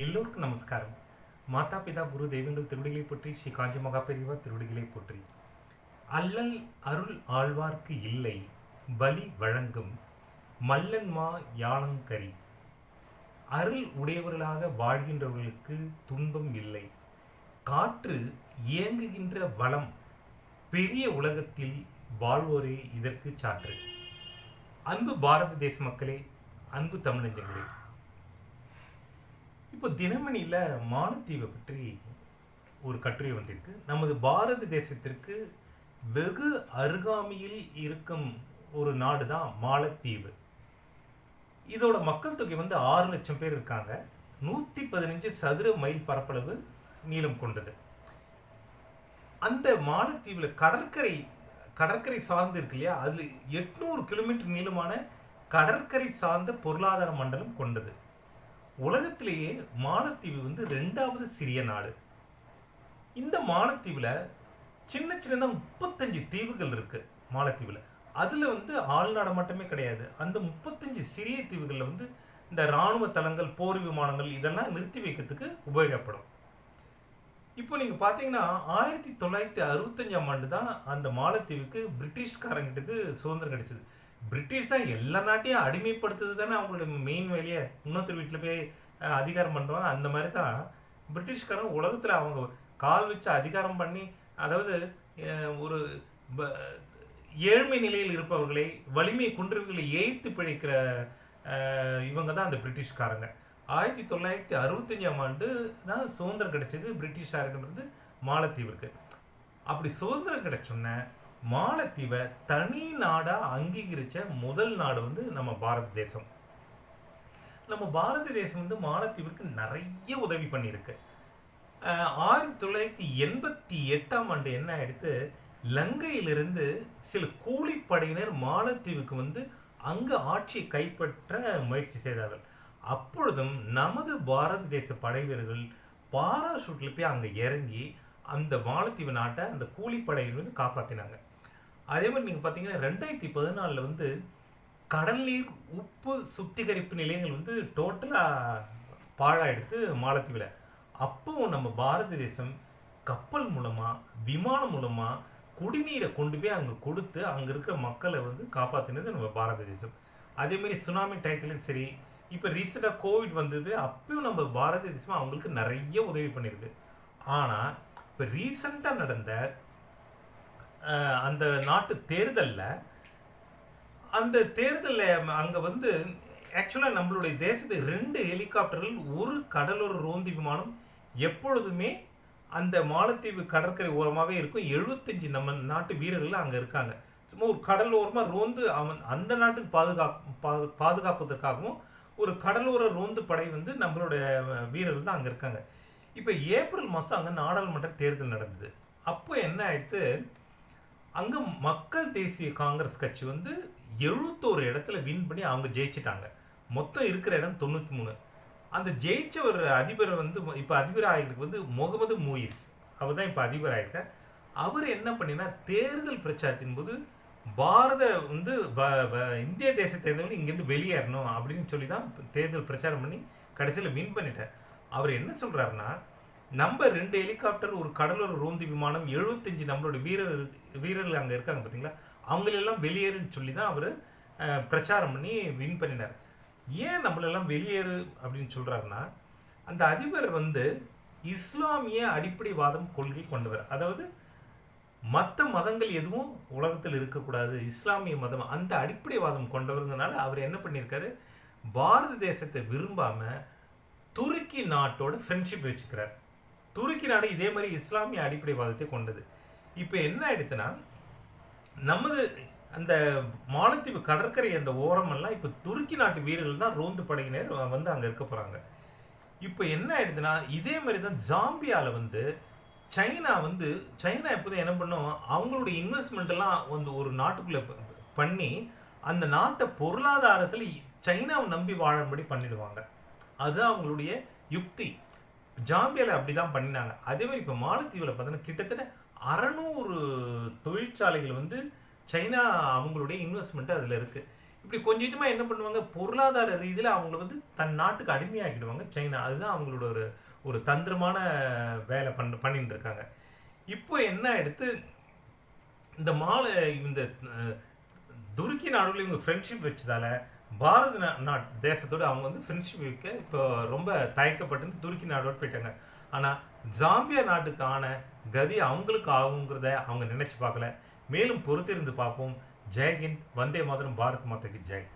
எல்லோருக்கும் நமஸ்காரம். மாதா பிதா குரு தெய்வங்கள் திருவடிகளை போற்றி, ஸ்ரீ காஞ்சி மகாபெரிவா திருவடிகளை போற்றி. அல்லல் அருள் ஆழ்வார்க்கு இல்லை, பலி வழங்கும் மல்லன்மா யாழங்கரி. அருள் உடையவர்களாக வாழ்கின்றவர்களுக்கு துன்பம் இல்லை. காற்று இயங்குகின்ற வளம் பெரிய உலகத்தில் வாழ்வோரே இதற்கு சான்று. அன்பு பாரத தேச மக்களே, அன்பு தமிழஞ்சங்களே, இப்போ தினமணியில் மாலத்தீவை பற்றி ஒரு கட்டுரை வந்திருக்கு. நமது பாரத தேசத்திற்கு வெகு அருகாமையில் இருக்கும் ஒரு நாடு தான் மாலத்தீவு. இதோட மக்கள் தொகை 6 லட்சம் பேர் இருக்காங்க. 115 சதுர மைல் பரப்பளவு நீளம் கொண்டது. அந்த மாலத்தீவில் கடற்கரை சார்ந்து இருக்கு இல்லையா, அதில் 800 கிலோமீட்டர் நீளமான கடற்கரை சார்ந்த பொருளாதார மண்டலம் கொண்டது. உலகத்திலேயே மாலத்தீவு 2வது சிறிய நாடு. இந்த மாலத்தீவில் சின்ன சின்னதாக 35 தீவுகள் இருக்கு. மாலத்தீவில் அதில் ஆழ்நாடு மட்டுமே கிடையாது. அந்த 35 சிறிய தீவுகளில் இந்த இராணுவ தளங்கள், போர் விமானங்கள் இதெல்லாம் நிறுத்தி வைக்கிறதுக்கு உபயோகப்படும். இப்போ நீங்கள் பார்த்தீங்கன்னா 1965ஆம் ஆண்டு தான் அந்த மாலத்தீவுக்கு பிரிட்டிஷ்காரங்கிட்டது சுதந்திரம் கிடைச்சது. பிரிட்டிஷ் தான் எல்லா நாட்டையும் அடிமைப்படுத்துறது தானே அவங்களுடைய மெயின் வேலையை. இன்னொருத்தர் வீட்டில் போய் அதிகாரம் பண்ணுவாங்க. அந்த மாதிரி தான் பிரிட்டிஷ்காரங்க உலகத்தில் அவங்க கால் வச்சு அதிகாரம் பண்ணி, அதாவது ஒரு ஏழ்மை நிலையில் இருப்பவர்களை, வலிமை குன்றவர்களை ஏய்த்து பிழைக்கிற இவங்க தான் அந்த பிரிட்டிஷ்காரங்க. 1965ஆம் ஆண்டு தான் சுதந்திரம் கிடைச்சது பிரிட்டிஷாரிடமிருந்து மாலத்தீவுக்கு. அப்படி சுதந்திரம் கிடைச்சோன்ன மாலத்தீவை தனி நாடாக அங்கீகரித்த முதல் நாடு நம்ம பாரத தேசம். நம்ம பாரத தேசம் மாலத்தீவுக்கு நிறைய உதவி பண்ணியிருக்கு. 1988ஆம் ஆண்டு என்ன ஆயிடுத்து, லங்கையிலிருந்து சில கூலிப்படையினர் மாலத்தீவுக்கு அங்கு ஆட்சியை கைப்பற்ற முயற்சி செய்தார்கள். அப்பொழுதும் நமது பாரத தேச படை வீரர்கள் பாராசூட்டில் போய் அங்கே இறங்கி அந்த மாலத்தீவு நாட்டை அந்த கூலிப்படையிலிருந்து காப்பாற்றினாங்க. அதே மாதிரி நீங்கள் பார்த்தீங்கன்னா 2014 கடல் நீர் உப்பு சுத்திகரிப்பு நிலையங்கள் டோட்டலாக பாழாயிடுத்து மாலத்தீவில். அப்போ நம்ம பாரத தேசம் கப்பல் மூலமாக, விமானம் மூலமாக குடிநீரை கொண்டு போய் அங்கே கொடுத்து அங்கே இருக்கிற மக்களை காப்பாற்றினது நம்ம பாரத தேசம். அதேமாதிரி சுனாமி டயத்துலையும் சரி, இப்போ ரீசெண்டாக கோவிட் வந்தது, அப்பயும் நம்ம பாரத தேசம் அவங்களுக்கு நிறைய உதவி பண்ணியிருக்கு. ஆனால் இப்போ ரீசெண்டாக நடந்த அந்த நாட்டு தேர்தலில் அங்கே ஆக்சுவலாக நம்மளுடைய தேசத்து 2 ஹெலிகாப்டர்கள், ஒரு கடலோர ரோந்து விமானம் எப்பொழுதுமே அந்த மாலத்தீவு கடற்கரை ஓரமாகவே இருக்கும். 75 நம்ம நாட்டு வீரர்கள் அங்கே இருக்காங்க. சும்மா ஒரு கடலோரமாக ரோந்து அந்த நாட்டுக்கு பாதுகாப்பதற்காகவும் ஒரு கடலோர ரோந்து படை நம்மளுடைய வீரர்கள் தான் அங்கே இருக்காங்க. இப்போ ஏப்ரல் மாதம் அங்கே நாடாளுமன்ற தேர்தல் நடந்தது. அப்போ என்ன ஆயிடுத்து, அங்கே மக்கள் தேசிய காங்கிரஸ் கட்சி 71 இடத்துல வின் பண்ணி அவங்க ஜெயிச்சிட்டாங்க. மொத்தம் இருக்கிற இடம் 93. அந்த ஜெயிச்ச ஒரு அதிபர் இப்போ அதிபர் ஆகிருக்கு முகமது மூயிஸ். அவர் தான் இப்போ அதிபர் ஆகிருக்கார். அவர் என்ன பண்ணினா, தேர்தல் பிரச்சாரத்தின் போது பாரத இந்திய தேசத்தை இங்கேருந்து வெளியேறணும் அப்படின்னு சொல்லி தான் தேர்தல் பிரச்சாரம் பண்ணி கடைசியில் வின் பண்ணிட்டார். அவர் என்ன சொல்கிறாருன்னா, நம்ம 2 ஹெலிகாப்டர், ஒரு கடலோர ரோந்து விமானம், 75 நம்மளோட வீரர்கள் அங்கே இருக்காங்க பார்த்தீங்களா, அவங்களெல்லாம் வெளியேறுன்னு சொல்லி தான் அவர் பிரச்சாரம் பண்ணி வின் பண்ணினார். ஏன் நம்மளெல்லாம் வெளியேறு அப்படின்னு சொல்கிறாருன்னா, அந்த அதிபர் இஸ்லாமிய அடிப்படைவாதம் கொள்கை கொண்டவர். அதாவது மற்ற மதங்கள் எதுவும் உலகத்தில் இருக்கக்கூடாது, இஸ்லாமிய மதம் அந்த அடிப்படைவாதம் கொண்டவருங்கனால அவர் என்ன பண்ணியிருக்காரு, பாரத தேசத்தை விரும்பாமல் துருக்கி நாட்டோட ஃப்ரெண்ட்ஷிப் வச்சுக்கிறார். துருக்கி நாடு இதே மாதிரி இஸ்லாமிய அடிப்படைவாதத்தை கொண்டது. இப்போ என்ன ஆயிடுச்சுன்னா, நமது அந்த மாலத்தீவு கடற்கரை அந்த ஓரமெல்லாம் இப்போ துருக்கி நாட்டு வீரர்கள் தான் ரோந்து படையினர் அங்கே இருக்க போகிறாங்க. இப்போ என்ன ஆயிடுதுன்னா, இதே மாதிரி தான் ஜாம்பியாவில் சைனா எப்போதும் என்ன பண்ணும், அவங்களுடைய இன்வெஸ்ட்மெண்ட் எல்லாம் ஒரு நாட்டுக்குள்ளே பண்ணி அந்த நாட்டை பொருளாதாரத்தில் சைனாவை நம்பி வாழும்படி பண்ணிடுவாங்க. அதுதான் அவங்களுடைய யுக்தி. ஜாம்பியாவில் அப்படி தான் பண்ணினாங்க. அதே மாதிரி இப்போ மாலத்தீவில் பார்த்தீங்கன்னா கிட்டத்தட்ட 600 தொழிற்சாலைகள் சைனா அவங்களுடைய இன்வெஸ்ட்மெண்ட் அதில் இருக்குது. இப்படி கொஞ்சம் கொஞ்சமாக என்ன பண்ணுவாங்க, பொருளாதார ரீதியில் அவங்கள வந்து தன் நாட்டுக்கு அடிமையாக்கிடுவாங்க சைனா. அதுதான் அவங்களோட ஒரு ஒரு தந்திரமான வேலை பண்ணிட்டு இருக்காங்க. இப்போ என்ன எடுத்து இந்த இந்த துருக்கி நாடுகளில் இவங்க ஃப்ரெண்ட்ஷிப் வச்சதால பாரத தேசத்தோடு அவங்க வந்து ஃப்ரெண்ட்ஷிப் வைக்க இப்போ ரொம்ப தயக்கப்பட்டு துருக்கி நாடோடு போயிட்டாங்க. ஆனால் ஜாம்பியா நாட்டுக்கான கதி அவங்களுக்கு ஆகுங்கிறத அவங்க நினைச்சு பார்க்கல. மேலும் பொறுத்திருந்து பார்ப்போம். ஜெய்ஹிந்த், வந்தே மாதரம், பாரத் மாதாக்கு ஜெய்.